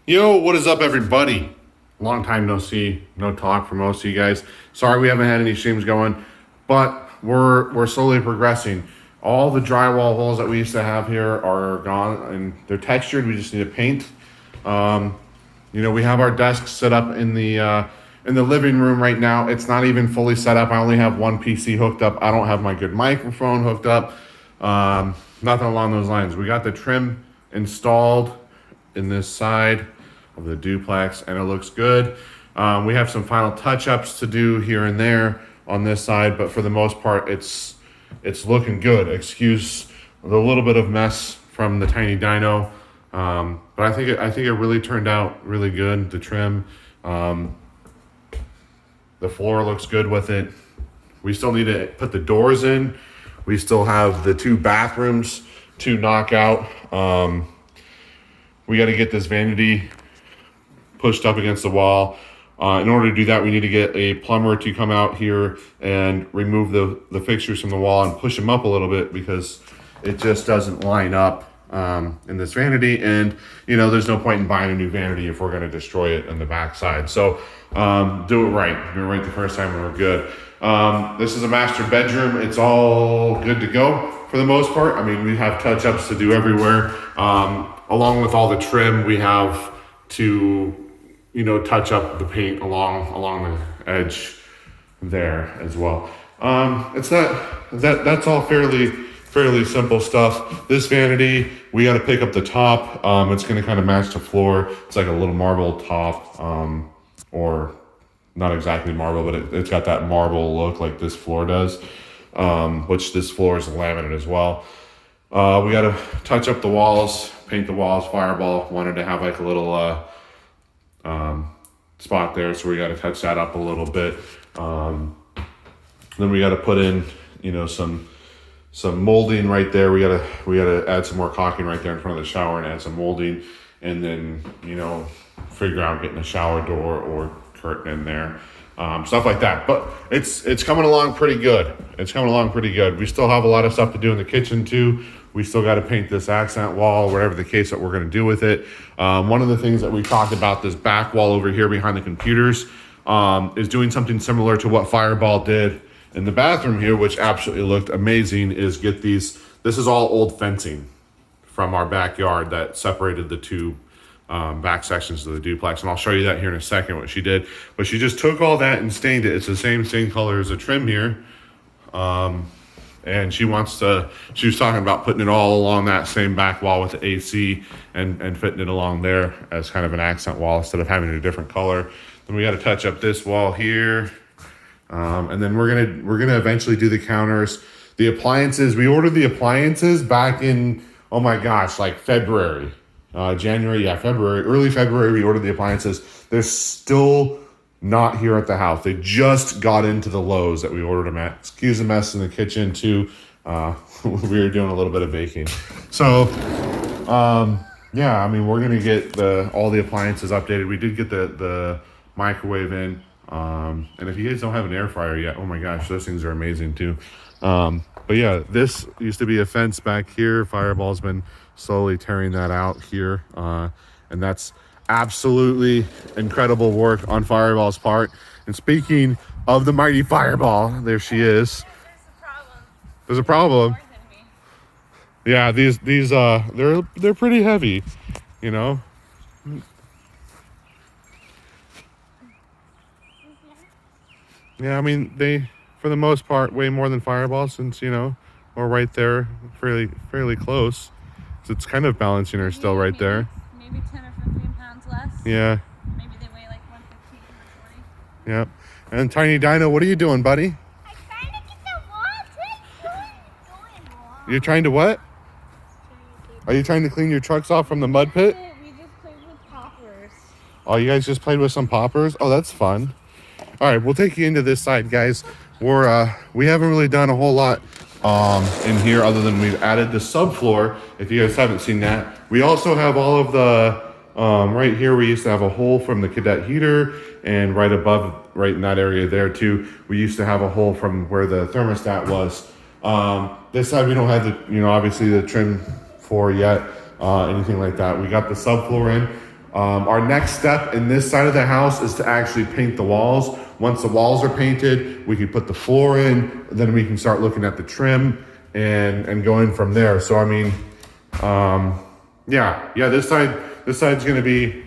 Yo, what is up, everybody? Long time no see, no talk for most of you guys. Sorry we haven't had any streams going, but we're slowly progressing. All the drywall holes that we used to have here are gone, and they're textured. We just need to paint. We have our desk set up in the living room right now. It's not even fully set up. I only have one PC hooked up. I don't have my good microphone hooked up. Nothing along those lines. We got the trim installed in this side of the duplex, and it looks good. We have some final touch-ups to do here and there on this side, but for the most part, it's looking good. Excuse the little bit of mess from the tiny dyno, but I think it really turned out really good. The trim, the floor looks good with it. We still need to put the doors in. We still have the two bathrooms to knock out. We got to get this vanity pushed up against the wall. In order to do that, we need to get a plumber to come out here and remove the fixtures from the wall and push them up a little bit, because it just doesn't line up in this vanity. And, there's no point in buying a new vanity if we're going to destroy it on the backside. So do it right. Do it right the first time and we're good. This is a master bedroom. It's all good to go for the most part. I mean, we have touch-ups to do everywhere. Along with all the trim, we have to touch up the paint along the edge there as well. That's all fairly simple stuff. This vanity, we got to pick up the top. It's going to kind of match the floor. It's like a little marble top, or not exactly marble, but it's got that marble look like this floor does, which this floor is laminate as well. We got to touch up the walls, paint the walls. Fireball wanted to have like a little spot there, so we got to touch that up a little bit. Then we got to put in some molding right there. We got to add some more caulking right there in front of the shower and add some molding, and then figure out getting a shower door or curtain in there, stuff like that. But it's coming along pretty good. We still have a lot of stuff to do in the kitchen too. We still got to paint this accent wall, whatever the case that we're going to do with it. One of the things that we talked about, this back wall over here behind the computers, is doing something similar to what Fireball did in the bathroom here, which absolutely looked amazing, is get these. This is all old fencing from our backyard that separated the two back sections of the duplex. And I'll show you that here in a second, what she did. But she just took all that and stained it. It's the same color as the trim here. And she was talking about putting it all along that same back wall with the AC and fitting it along there as kind of an accent wall instead of having a different color. Then we got to touch up this wall here. And then we're gonna eventually do the counters. The appliances, we ordered the appliances back in, oh my gosh, like February. Early February, we ordered the appliances. They're still not here at the house. They just got into the Lowe's that we ordered them at. Excuse the mess in the kitchen too. We were doing a little bit of baking. So, we're gonna get all the appliances updated. We did get the microwave in. And if you guys don't have an air fryer yet, oh my gosh, those things are amazing too. But yeah, this used to be a fence back here. Fireball's been slowly tearing that out here. And that's absolutely incredible work on Fireball's part. And speaking of the mighty Fireball, there she is. There's a problem. Yeah, these they're pretty heavy, Yeah, I mean, they, for the most part, weigh more than Fireball, since, we're right there, fairly close. So it's kind of balancing her still right there. Maybe 10 or 15 pounds less. Yeah. Maybe they weigh like 115 or 20. Yep. And Tiny Dino, what are you doing, buddy? I'm trying to get the water. You're trying to what? Are you trying to clean your trucks off from the mud pit? We just played with poppers. Oh, you guys just played with some poppers? Oh, that's fun. All right, we'll take you into this side, guys. We haven't really done a whole lot in here, other than we've added the subfloor. If you guys haven't seen that, we also have all of the right here. We used to have a hole from the cadet heater, and right above, right in that area there too, we used to have a hole from where the thermostat was. This side we don't have the, obviously the trim for yet, anything like that. We got the subfloor in. Our next step in this side of the house is to actually paint the walls. Once the walls are painted, we can put the floor in, then we can start looking at the trim and going from there. So I mean, yeah, this side's gonna be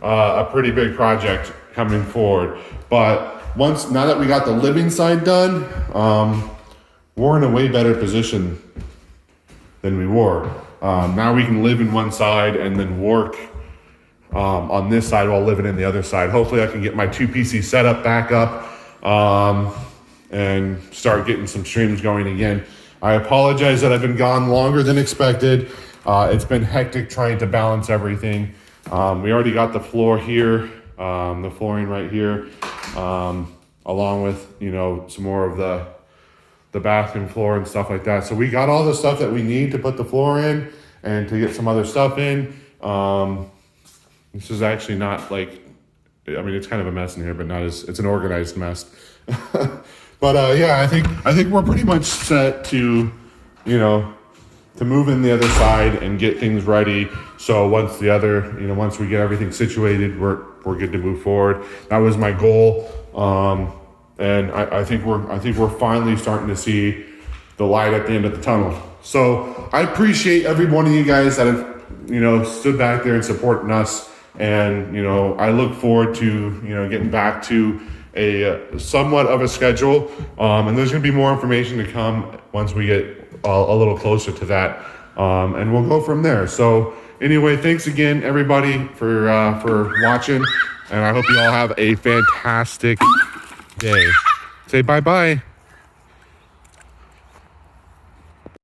a pretty big project coming forward. But now that we got the living side done, we're in a way better position than we were. Now we can live in one side and then work on this side while living in the other side. Hopefully I can get my 2 PC setup back up and start getting some streams going again. I apologize that I've been gone longer than expected. It's been hectic trying to balance everything. We already got the floor here, the flooring right here, along with, you know, some more of the bathroom floor and stuff like that. So we got all the stuff that we need to put the floor in and to get some other stuff in. This is actually not like, I mean, it's kind of a mess in here, but it's an organized mess. But yeah, I think we're pretty much set to, you know, to move in the other side and get things ready. So once we get everything situated, we're good to move forward. That was my goal. And I think we're finally starting to see the light at the end of the tunnel. So I appreciate every one of you guys that have, you know, stood back there and supporting us. And, you know, I look forward to, you know, getting back to a somewhat of a schedule. And there's going to be more information to come once we get a little closer to that. And we'll go from there. So anyway, thanks again, everybody, for watching. And I hope you all have a fantastic day. Say bye-bye.